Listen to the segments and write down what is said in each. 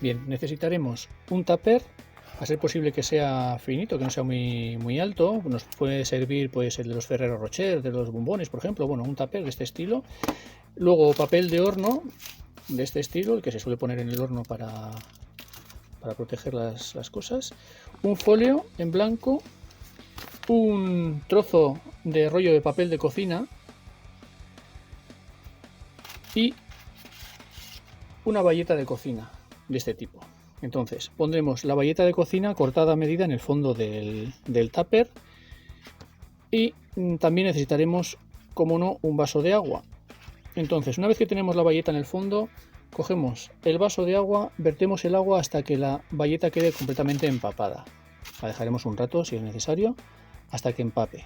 Bien, necesitaremos un tupper, a ser posible que sea finito, que no sea muy alto. Nos puede servir pues el de los Ferrero Rocher, de los bombones, por ejemplo. Bueno, un tupper de este estilo. Luego papel de horno de este estilo, el que se suele poner en el horno para proteger las cosas. Un folio en blanco. Un trozo de rollo de papel de cocina. Y una bayeta de cocina de este tipo. Entonces pondremos la bayeta de cocina cortada a medida en el fondo del tupper y también necesitaremos, como no, un vaso de agua. Entonces, una vez que tenemos la bayeta en el fondo, cogemos el vaso de agua, vertemos el agua hasta que la bayeta quede completamente empapada. La dejaremos un rato si es necesario hasta que empape.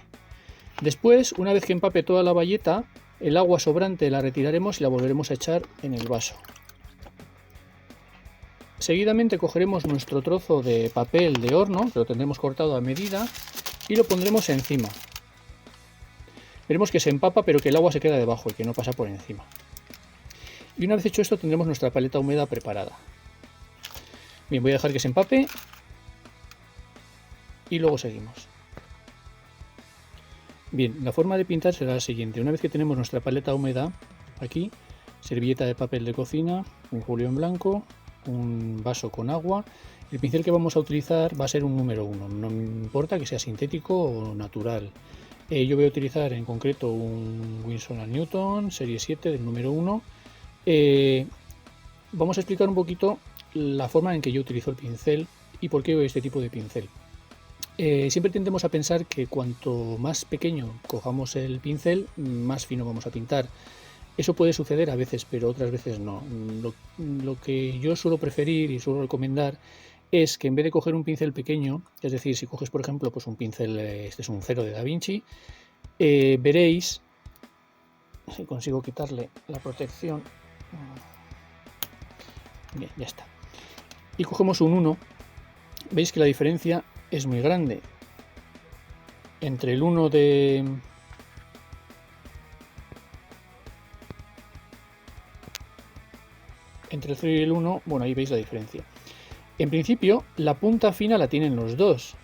Después, una vez que empape toda la bayeta, el agua sobrante la retiraremos y la volveremos a echar en el vaso. Seguidamente cogeremos nuestro trozo de papel de horno, que lo tendremos cortado a medida, y lo pondremos encima. Veremos que se empapa, pero que el agua se queda debajo y que no pasa por encima. Y una vez hecho esto, tendremos nuestra paleta húmeda preparada. Bien, voy a dejar que se empape y luego seguimos. Bien, la forma de pintar será la siguiente. Una vez que tenemos nuestra paleta húmeda, aquí, servilleta de papel de cocina, un folio en blanco, un vaso con agua. El pincel que vamos a utilizar va a ser un número 1, no me importa que sea sintético o natural. Yo voy a utilizar en concreto un Winsor & Newton serie 7 del número 1. Vamos a explicar un poquito la forma en que yo utilizo el pincel y por qué este tipo de pincel. Siempre tendemos a pensar que cuanto más pequeño cojamos el pincel, más fino vamos a pintar. Eso puede suceder a veces, pero otras veces no. Lo que yo suelo preferir y suelo recomendar es que en vez de coger un pincel pequeño, es decir, si coges por ejemplo pues un pincel, este es un 0 de Da Vinci, veréis, si consigo quitarle la protección, bien, ya está, y cogemos un 1, veis que la diferencia es muy grande entre el 1 de... Entre el 0 y el 1, bueno, ahí veis la diferencia. En principio, la punta fina la tienen los dos.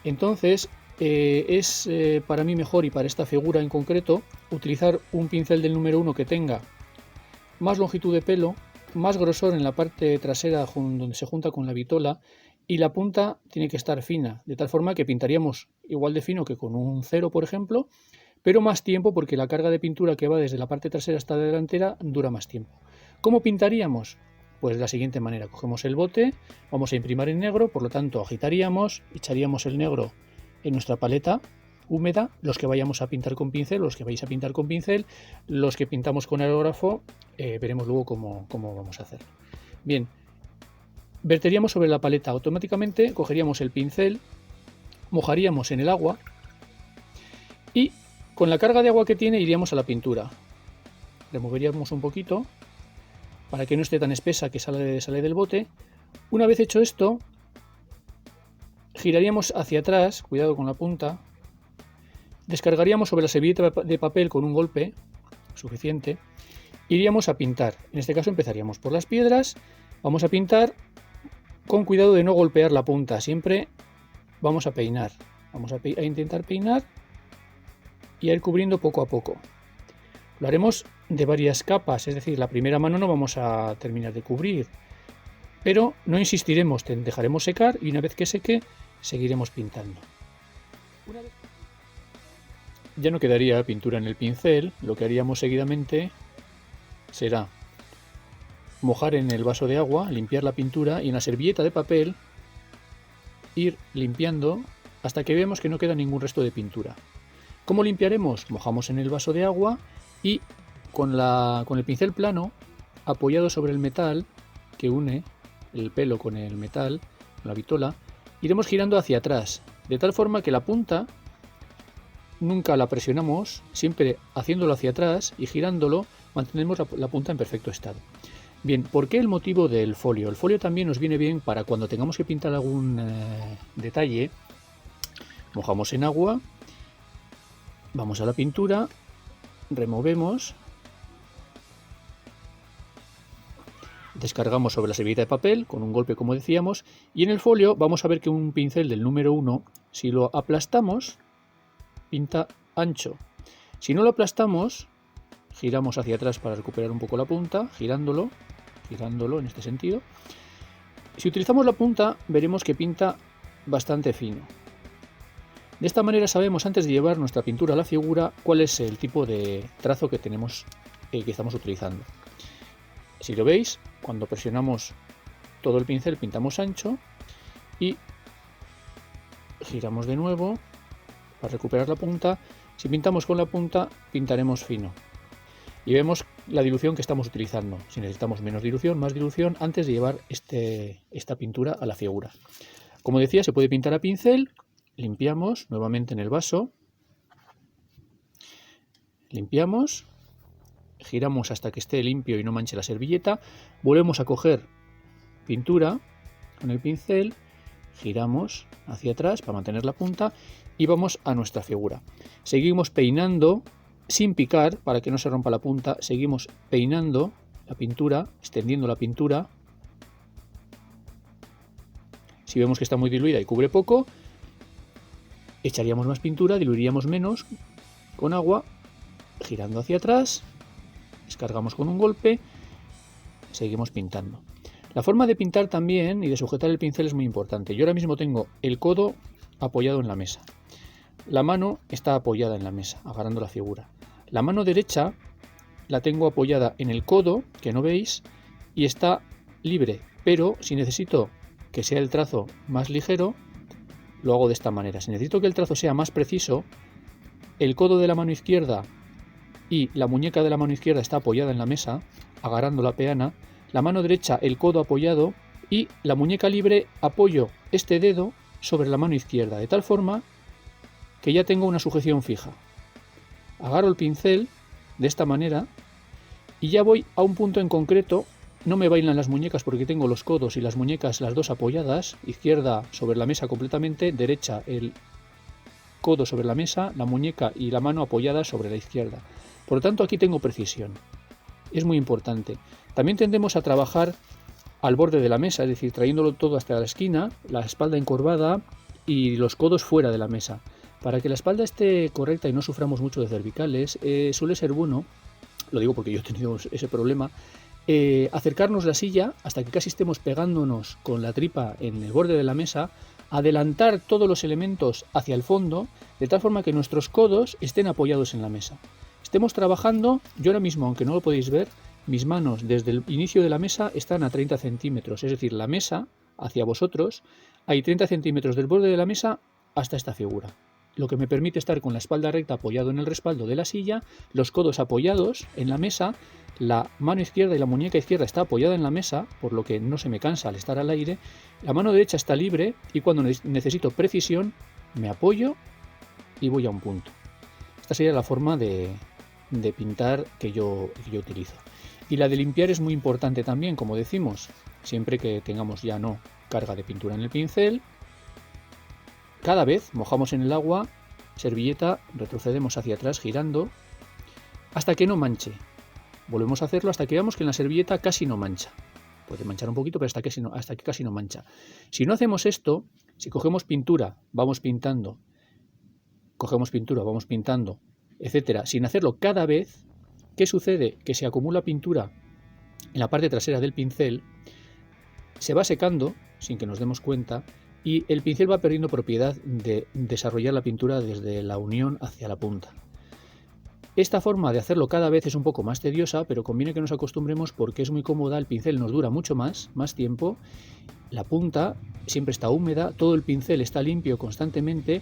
Entonces, es para mí mejor, y para esta figura en concreto, utilizar un pincel del número 1 que tenga más longitud de pelo, más grosor en la parte trasera donde se junta con la vitola, y la punta tiene que estar fina, de tal forma que pintaríamos igual de fino que con un 0, por ejemplo, pero más tiempo porque la carga de pintura que va desde la parte trasera hasta la delantera dura más tiempo. ¿Cómo pintaríamos? Pues de la siguiente manera: cogemos el bote, vamos a imprimir en negro, por lo tanto agitaríamos, echaríamos el negro en nuestra paleta húmeda, los que vayamos a pintar con pincel, los que vais a pintar con pincel, los que pintamos con aerógrafo, veremos luego cómo vamos a hacerlo. Bien, verteríamos sobre la paleta, automáticamente cogeríamos el pincel, mojaríamos en el agua y con la carga de agua que tiene iríamos a la pintura. Removeríamos un poquito para que no esté tan espesa que sale del bote. Una vez hecho esto, giraríamos hacia atrás, cuidado con la punta, descargaríamos sobre la servilleta de papel con un golpe suficiente, iríamos a pintar. En este caso empezaríamos por las piedras, vamos a pintar con cuidado de no golpear la punta, siempre vamos a peinar, vamos a intentar peinar y a ir cubriendo poco a poco. Lo haremos de varias capas, es decir, la primera mano no vamos a terminar de cubrir, pero no insistiremos, dejaremos secar y una vez que seque seguiremos pintando. Ya no quedaría pintura en el pincel, lo que haríamos seguidamente será mojar en el vaso de agua, limpiar la pintura y en la servilleta de papel ir limpiando hasta que vemos que no queda ningún resto de pintura. ¿Cómo limpiaremos? Mojamos en el vaso de agua y con el pincel plano apoyado sobre el metal que une el pelo con el metal, la vitola, iremos girando hacia atrás, de tal forma que la punta nunca la presionamos, siempre haciéndolo hacia atrás y girándolo mantenemos la punta en perfecto estado. Bien, ¿por qué el motivo del folio? El folio también nos viene bien para cuando tengamos que pintar algún detalle. Mojamos en agua, vamos a la pintura, removemos Descargamos sobre la servilleta de papel con un golpe, como decíamos, y en el folio vamos a ver que un pincel del número 1, si lo aplastamos, pinta ancho. Si no lo aplastamos, giramos hacia atrás para recuperar un poco la punta, girándolo en este sentido. Si utilizamos la punta, veremos que pinta bastante fino. De esta manera sabemos, antes de llevar nuestra pintura a la figura, cuál es el tipo de trazo que tenemos, que estamos utilizando. Si lo veis, cuando presionamos todo el pincel pintamos ancho y giramos de nuevo para recuperar la punta. Si pintamos con la punta, pintaremos fino. Y vemos la dilución que estamos utilizando. Si necesitamos menos dilución, más dilución, antes de llevar esta pintura a la figura. Como decía, se puede pintar a pincel. Limpiamos nuevamente en el vaso. Limpiamos. Giramos hasta que esté limpio y no manche la servilleta. Volvemos a coger pintura con el pincel. Giramos hacia atrás para mantener la punta y vamos a nuestra figura. Seguimos peinando sin picar para que no se rompa la punta. Seguimos peinando la pintura, extendiendo la pintura. Si vemos que está muy diluida y cubre poco, echaríamos más pintura, diluiríamos menos con agua, girando hacia atrás, descargamos con un golpe, seguimos pintando. La forma de pintar también y de sujetar el pincel es muy importante. Yo ahora mismo tengo el codo apoyado en la mesa. La mano está apoyada en la mesa, agarrando la figura. La mano derecha la tengo apoyada en el codo, que no veis, y está libre. Pero si necesito que sea el trazo más ligero, lo hago de esta manera. Si necesito que el trazo sea más preciso, el codo de la mano izquierda y la muñeca de la mano izquierda está apoyada en la mesa, agarrando la peana. La mano derecha, el codo apoyado, y la muñeca libre, apoyo este dedo sobre la mano izquierda, de tal forma que ya tengo una sujeción fija. Agarro el pincel de esta manera y ya voy a un punto en concreto. No me bailan las muñecas porque tengo los codos y las muñecas las dos apoyadas, izquierda sobre la mesa completamente, derecha el codo sobre la mesa, la muñeca y la mano apoyadas sobre la izquierda. Por lo tanto, aquí tengo precisión. Es muy importante. También tendemos a trabajar al borde de la mesa, es decir, trayéndolo todo hasta la esquina, la espalda encorvada y los codos fuera de la mesa. Para que la espalda esté correcta y no suframos mucho de cervicales, suele ser bueno, lo digo porque yo he tenido ese problema, acercarnos la silla hasta que casi estemos pegándonos con la tripa en el borde de la mesa, adelantar todos los elementos hacia el fondo, de tal forma que nuestros codos estén apoyados en la mesa. Estemos trabajando, yo ahora mismo, aunque no lo podéis ver, mis manos desde el inicio de la mesa están a 30 centímetros, es decir, la mesa hacia vosotros, hay 30 centímetros del borde de la mesa hasta esta figura, lo que me permite estar con la espalda recta apoyado en el respaldo de la silla, los codos apoyados en la mesa, la mano izquierda y la muñeca izquierda está apoyada en la mesa, por lo que no se me cansa al estar al aire, la mano derecha está libre y cuando necesito precisión me apoyo y voy a un punto. Esta sería la forma de pintar que yo utilizo. Y la de limpiar es muy importante también, como decimos, siempre que tengamos ya no carga de pintura en el pincel. Cada vez mojamos en el agua, servilleta, retrocedemos hacia atrás girando hasta que no manche. Volvemos a hacerlo hasta que veamos que en la servilleta casi no mancha. Puede manchar un poquito, pero hasta que casi no mancha. Si no hacemos esto, si cogemos pintura, vamos pintando, etcétera, sin hacerlo cada vez, ¿qué sucede? Que se acumula pintura en la parte trasera del pincel, se va secando sin que nos demos cuenta y el pincel va perdiendo propiedad de desarrollar la pintura desde la unión hacia la punta. Esta forma de hacerlo cada vez es un poco más tediosa, pero conviene que nos acostumbremos porque es muy cómoda, el pincel nos dura mucho más tiempo, la punta siempre está húmeda, todo el pincel está limpio constantemente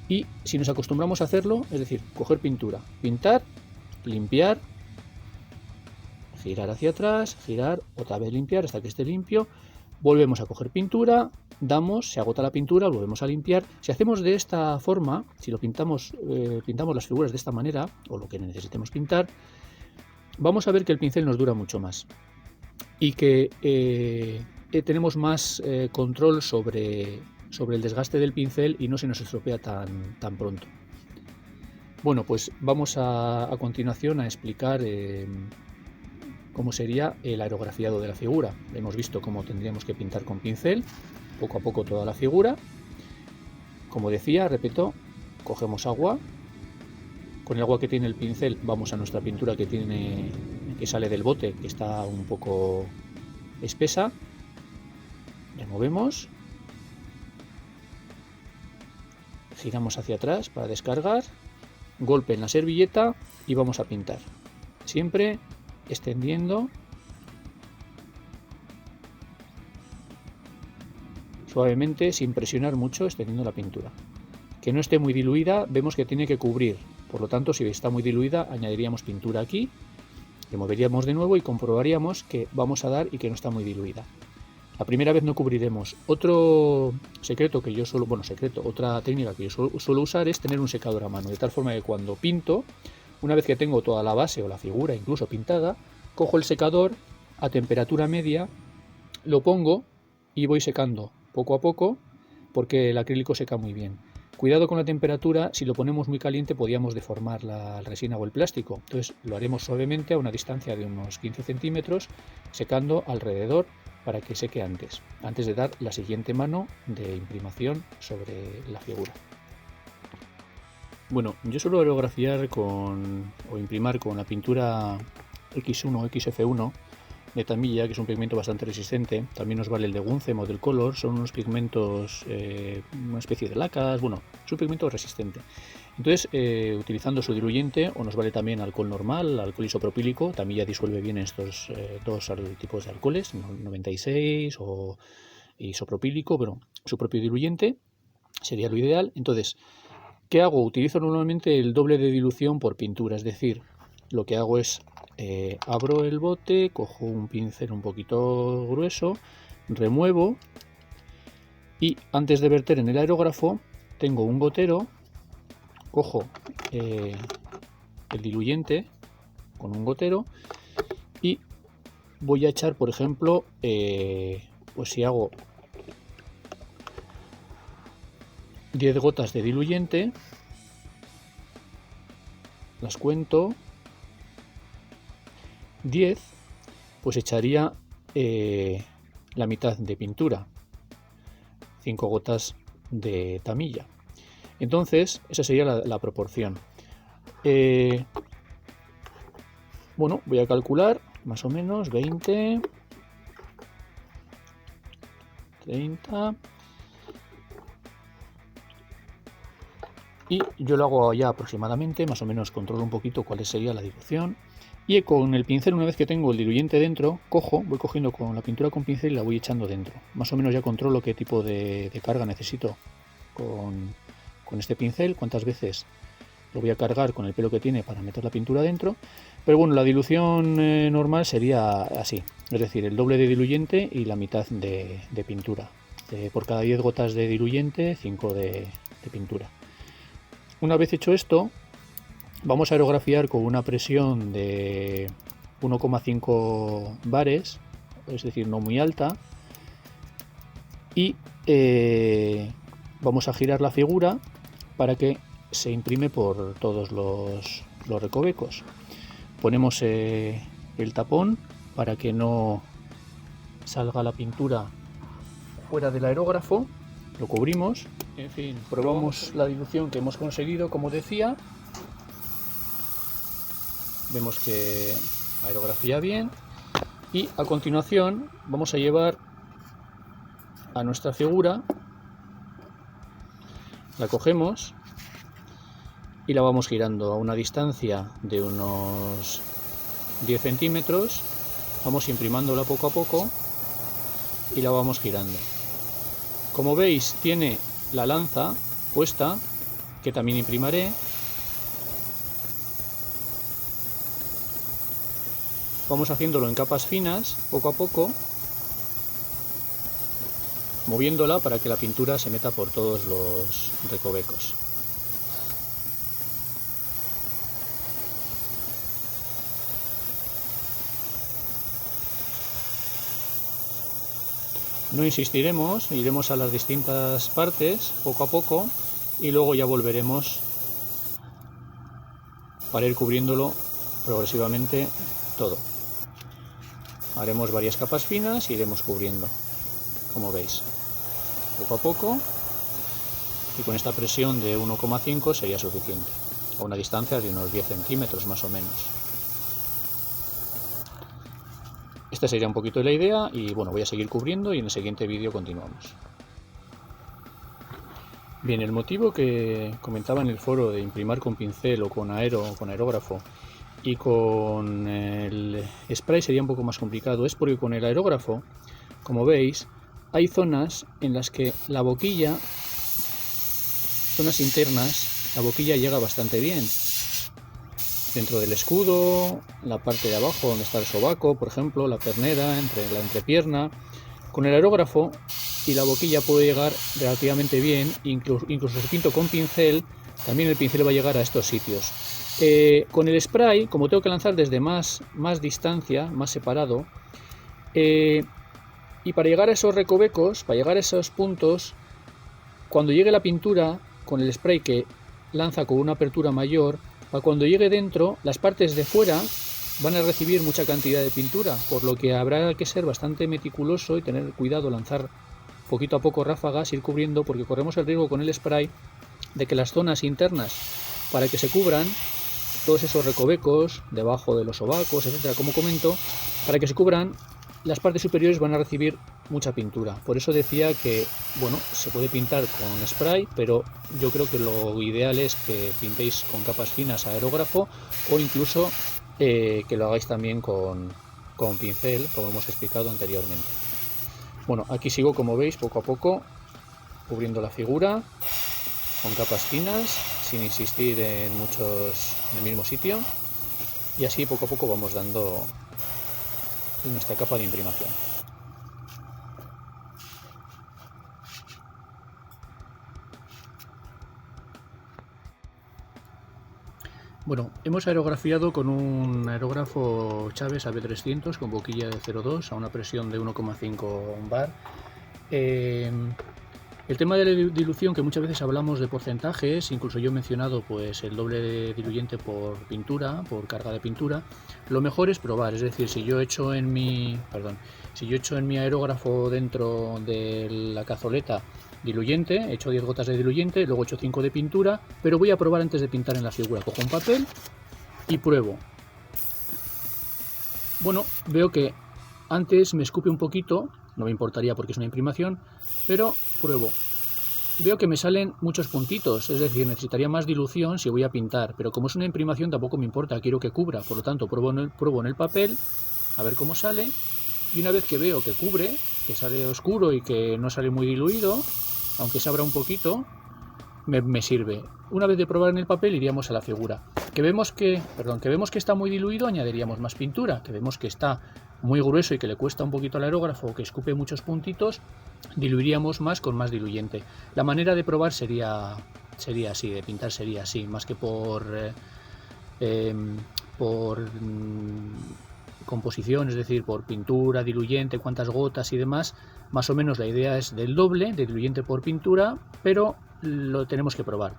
y si nos acostumbramos a hacerlo, es decir, coger pintura, pintar, limpiar, girar hacia atrás, girar, otra vez limpiar hasta que esté limpio, volvemos a coger pintura, damos, se agota la pintura, volvemos a limpiar. Si hacemos de esta forma, si lo pintamos las figuras de esta manera, o lo que necesitemos pintar, vamos a ver que el pincel nos dura mucho más y que tenemos más control sobre el desgaste del pincel y no se nos estropea tan pronto. Bueno, pues vamos a continuación a explicar cómo sería el aerografiado de la figura. Hemos visto cómo tendríamos que pintar con pincel, poco a poco toda la figura. Como decía, repito, cogemos agua. Con el agua que tiene el pincel vamos a nuestra pintura que sale del bote, que está un poco espesa. Removemos. Giramos hacia atrás para descargar. Golpe en la servilleta y vamos a pintar. Siempre extendiendo suavemente, sin presionar mucho, extendiendo la pintura. Que no esté muy diluida, vemos que tiene que cubrir. Por lo tanto, si está muy diluida, añadiríamos pintura aquí, removeríamos de nuevo y comprobaríamos que vamos a dar y que no está muy diluida. La primera vez no cubriremos. Otro secreto que yo suelo, otra técnica que yo suelo usar es tener un secador a mano, de tal forma que cuando pinto, una vez que tengo toda la base o la figura incluso pintada, cojo el secador a temperatura media, lo pongo y voy secando poco a poco, porque el acrílico seca muy bien. Cuidado con la temperatura, si lo ponemos muy caliente podríamos deformar la resina o el plástico. Entonces lo haremos suavemente a una distancia de unos 15 centímetros, secando alrededor para que seque antes de dar la siguiente mano de imprimación sobre la figura. Bueno, yo suelo aerografiar o imprimar con la pintura X1 o XF1 de Tamiya, que es un pigmento bastante resistente. También nos vale el de Gunzem o del Color, son unos pigmentos, una especie de lacas, bueno, es un pigmento resistente. Entonces, utilizando su diluyente, o nos vale también alcohol normal, alcohol isopropílico. Tamiya disuelve bien estos dos tipos de alcoholes, 96 o isopropílico, pero su propio diluyente sería lo ideal. Entonces, ¿qué hago? Utilizo normalmente el doble de dilución por pintura, es decir, lo que hago es abro el bote, cojo un pincel un poquito grueso, remuevo y antes de verter en el aerógrafo tengo un gotero, cojo el diluyente con un gotero y voy a echar, por ejemplo, pues si hago 10 gotas de diluyente, las cuento, 10, pues echaría la mitad de pintura, 5 gotas de Tamiya. Entonces, esa sería la proporción. Bueno, voy a calcular más o menos 20, 30... y yo lo hago ya aproximadamente, más o menos controlo un poquito cuál sería la dilución. Y con el pincel, una vez que tengo el diluyente dentro, voy cogiendo con la pintura con pincel y la voy echando dentro. Más o menos ya controlo qué tipo de carga necesito con este pincel, cuántas veces lo voy a cargar con el pelo que tiene para meter la pintura dentro. Pero bueno, la dilución normal sería así, es decir, el doble de diluyente y la mitad de pintura. Por cada 10 gotas de diluyente, 5 de pintura. Una vez hecho esto, vamos a aerografiar con una presión de 1,5 bares, es decir, no muy alta, y vamos a girar la figura para que se imprime por todos los recovecos. Ponemos el tapón para que no salga la pintura fuera del aerógrafo, lo cubrimos. En fin, probamos la dilución que hemos conseguido, como decía. Vemos que aerografía bien y a continuación vamos a llevar a nuestra figura, la cogemos y la vamos girando a una distancia de unos 10 centímetros, vamos imprimándola poco a poco y la vamos girando. Como veis, tiene la lanza puesta, que también imprimaré. Vamos haciéndolo en capas finas, poco a poco, moviéndola para que la pintura se meta por todos los recovecos. No insistiremos, iremos a las distintas partes poco a poco y luego ya volveremos para ir cubriéndolo progresivamente todo. haremos varias capas finas y iremos cubriendo, como veis, poco a poco, y con esta presión de 1,5 sería suficiente, a una distancia de unos 10 centímetros más o menos. Esta sería un poquito la idea y bueno, voy a seguir cubriendo y en el siguiente vídeo continuamos. Bien, el motivo que comentaba en el foro de imprimir con pincel o con aerógrafo y con el spray sería un poco más complicado es porque con el aerógrafo, como veis, hay zonas en las que la boquilla, zonas internas, la boquilla llega bastante bien. Dentro del escudo, la parte de abajo donde está el sobaco, por ejemplo, la pernera, entre la entrepierna. Con el aerógrafo y la boquilla puede llegar relativamente bien, incluso si pinto con pincel, también el pincel va a llegar a estos sitios. Con el spray, como tengo que lanzar desde más distancia, más separado, y para llegar a esos recovecos, para llegar a esos puntos, cuando llegue la pintura, con el spray que lanza con una apertura mayor, cuando llegue dentro, las partes de fuera van a recibir mucha cantidad de pintura, por lo que habrá que ser bastante meticuloso y tener cuidado, lanzar poquito a poco ráfagas, ir cubriendo, porque corremos el riesgo con el spray de que las zonas internas, para que se cubran todos esos recovecos, debajo de los sobacos, etcétera, como comento, para que se cubran, las partes superiores van a recibir mucha pintura. Por eso decía que, bueno, se puede pintar con spray, pero yo creo que lo ideal es que pintéis con capas finas a aerógrafo o incluso que lo hagáis también con pincel, como hemos explicado anteriormente. Bueno, aquí sigo, como veis, poco a poco, cubriendo la figura con capas finas, sin insistir en el mismo sitio, y así poco a poco vamos dando nuestra capa de imprimación. Bueno, hemos aerografiado con un aerógrafo Chaves AB300 con boquilla de 0,2 a una presión de 1,5 bar. El tema de la dilución, que muchas veces hablamos de porcentajes, incluso yo he mencionado pues el doble de diluyente por pintura, por carga de pintura, lo mejor es probar, es decir, si yo echo en mi aerógrafo dentro de la cazoleta diluyente, echo 10 gotas de diluyente, luego echo 5 de pintura, pero voy a probar antes de pintar en la figura. Cojo un papel y pruebo. Bueno, veo que antes me escupe un poquito, no me importaría porque es una imprimación, pero pruebo. Veo que me salen muchos puntitos, es decir, necesitaría más dilución si voy a pintar, pero como es una imprimación tampoco me importa, quiero que cubra, por lo tanto pruebo en el papel, a ver cómo sale, y una vez que veo que cubre, que sale oscuro y que no sale muy diluido, aunque se abra un poquito, me sirve. Una vez de probar en el papel iríamos a la figura. Que vemos que está muy diluido, añadiríamos más pintura. Que vemos que está muy grueso y que le cuesta un poquito al aerógrafo o que escupe muchos puntitos, diluiríamos más con más diluyente. La manera de probar sería así, de pintar sería así, más que por composición, es decir, por pintura, diluyente, cuántas gotas y demás. Más o menos la idea es del doble de diluyente por pintura, pero lo tenemos que probar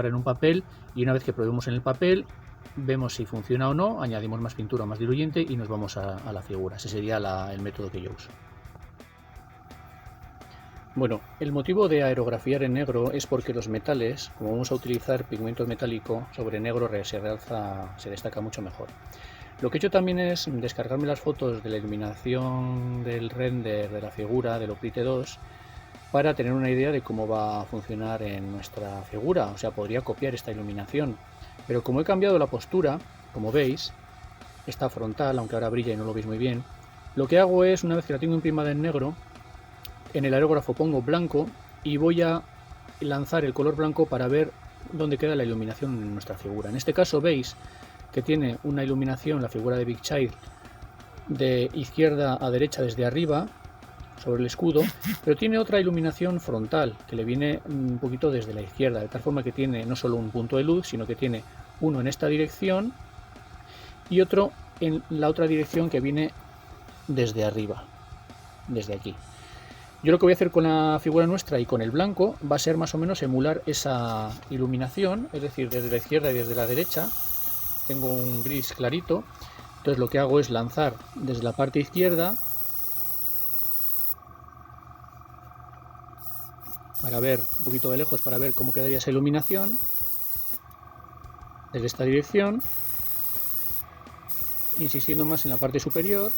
en un papel, y una vez que probemos en el papel vemos si funciona o no, añadimos más pintura o más diluyente y nos vamos a la figura. Ese sería el método que yo uso. Bueno, el motivo de aerografiar en negro es porque los metales, como vamos a utilizar pigmento metálico, sobre negro se destaca mucho mejor. Lo que he hecho también es descargarme las fotos de la iluminación del render de la figura del Hoplite 2 para tener una idea de cómo va a funcionar en nuestra figura. O sea, podría copiar esta iluminación, pero como he cambiado la postura, como veis, esta frontal, aunque ahora brilla y no lo veis muy bien, lo que hago es, una vez que la tengo imprimada en negro, en el aerógrafo pongo blanco y voy a lanzar el color blanco para ver dónde queda la iluminación en nuestra figura. En este caso veis que tiene una iluminación, la figura de Big Child, de izquierda a derecha desde arriba, sobre el escudo, pero tiene otra iluminación frontal, que le viene un poquito desde la izquierda, de tal forma que tiene no solo un punto de luz, sino que tiene uno en esta dirección y otro en la otra dirección que viene desde arriba, desde aquí. Yo lo que voy a hacer con la figura nuestra y con el blanco va a ser más o menos emular esa iluminación, es decir, desde la izquierda y desde la derecha. Tengo un gris clarito Entonces lo que hago es lanzar desde la parte izquierda para ver un poquito de lejos, para ver cómo quedaría esa iluminación desde esta dirección, insistiendo más en la parte superior.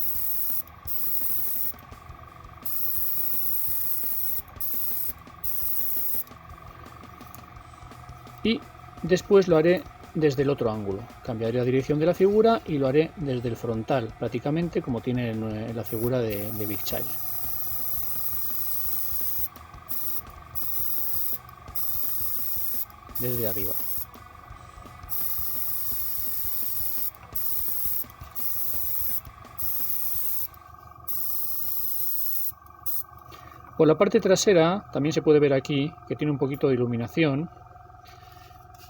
Y después lo haré desde el otro ángulo. Cambiaré la dirección de la figura y lo haré desde el frontal, prácticamente como tiene la figura de Big Child. Desde arriba. Por la parte trasera también se puede ver aquí que tiene un poquito de iluminación.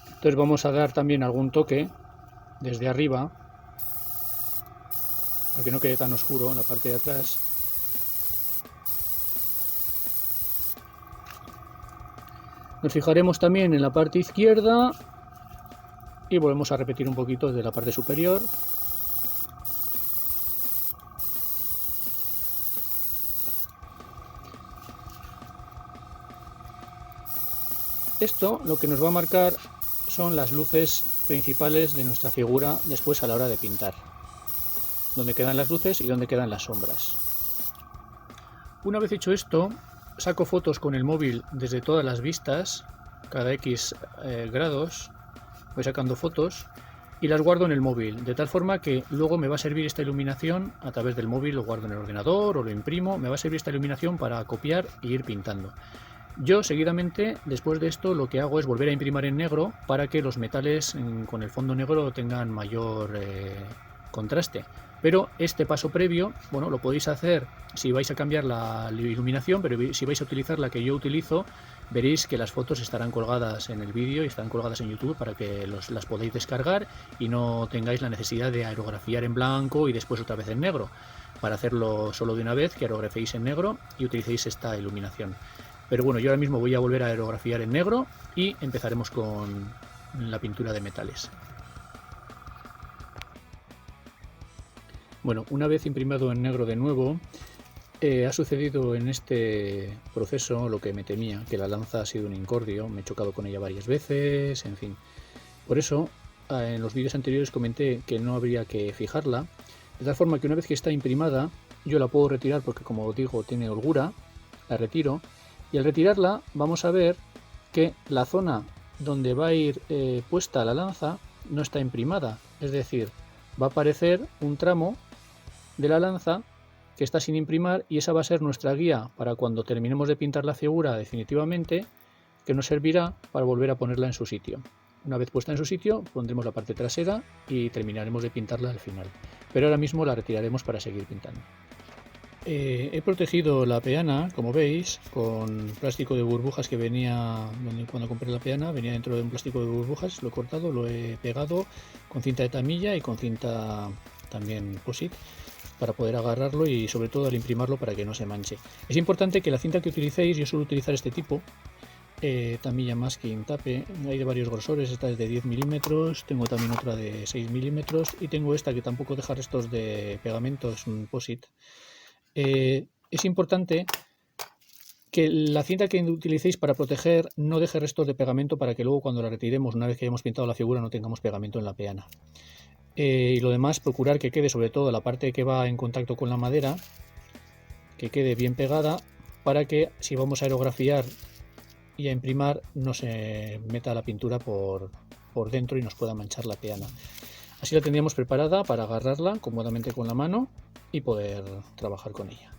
Entonces vamos a dar también algún toque desde arriba para que no quede tan oscuro en la parte de atrás. Nos fijaremos también en la parte izquierda y volvemos a repetir un poquito desde la parte superior. Esto lo que nos va a marcar son las luces principales de nuestra figura después a la hora de pintar. Dónde quedan las luces y dónde quedan las sombras. Una vez hecho esto, saco fotos con el móvil desde todas las vistas, cada X grados, voy sacando fotos y las guardo en el móvil, de tal forma que luego me va a servir esta iluminación a través del móvil, lo guardo en el ordenador o lo imprimo, me va a servir esta iluminación para copiar e ir pintando. Yo seguidamente, después de esto, lo que hago es volver a imprimir en negro para que los metales con el fondo negro tengan mayor contraste. Pero este paso previo, bueno, lo podéis hacer si vais a cambiar la iluminación, pero si vais a utilizar la que yo utilizo, veréis que las fotos estarán colgadas en el vídeo y estarán colgadas en YouTube para que las podáis descargar y no tengáis la necesidad de aerografiar en blanco y después otra vez en negro. Para hacerlo solo de una vez, que aerograféis en negro y utilicéis esta iluminación. Pero bueno, yo ahora mismo voy a volver a aerografiar en negro y empezaremos con la pintura de metales. Bueno, una vez imprimado en negro de nuevo, ha sucedido en este proceso lo que me temía, que la lanza ha sido un incordio, me he chocado con ella varias veces, en fin. Por eso, en los vídeos anteriores comenté que no habría que fijarla, de tal forma que una vez que está imprimada, yo la puedo retirar porque, como digo, tiene holgura, la retiro. Y al retirarla vamos a ver que la zona donde va a ir puesta la lanza no está imprimada, es decir, va a aparecer un tramo de la lanza que está sin imprimar y esa va a ser nuestra guía para cuando terminemos de pintar la figura definitivamente, que nos servirá para volver a ponerla en su sitio. Una vez puesta en su sitio pondremos la parte trasera y terminaremos de pintarla al final, pero ahora mismo la retiraremos para seguir pintando. He protegido la peana, como veis, con plástico de burbujas que venía, cuando compré la peana, venía dentro de un plástico de burbujas, lo he cortado, lo he pegado con cinta de tamilla y con cinta también posit para poder agarrarlo y sobre todo al imprimirlo para que no se manche. Es importante que la cinta que utilicéis, yo suelo utilizar este tipo, tamilla masking tape, hay de varios grosores, esta es de 10 milímetros, tengo también otra de 6 milímetros y tengo esta que tampoco deja restos de pegamento, es un posit. Es importante que la cinta que utilicéis para proteger no deje restos de pegamento para que luego cuando la retiremos, una vez que hayamos pintado la figura, no tengamos pegamento en la peana. Y lo demás, procurar que quede sobre todo la parte que va en contacto con la madera, que quede bien pegada para que si vamos a aerografiar y a imprimir no se meta la pintura por dentro y nos pueda manchar la peana. Así la tendríamos preparada para agarrarla cómodamente con la mano y poder trabajar con ella.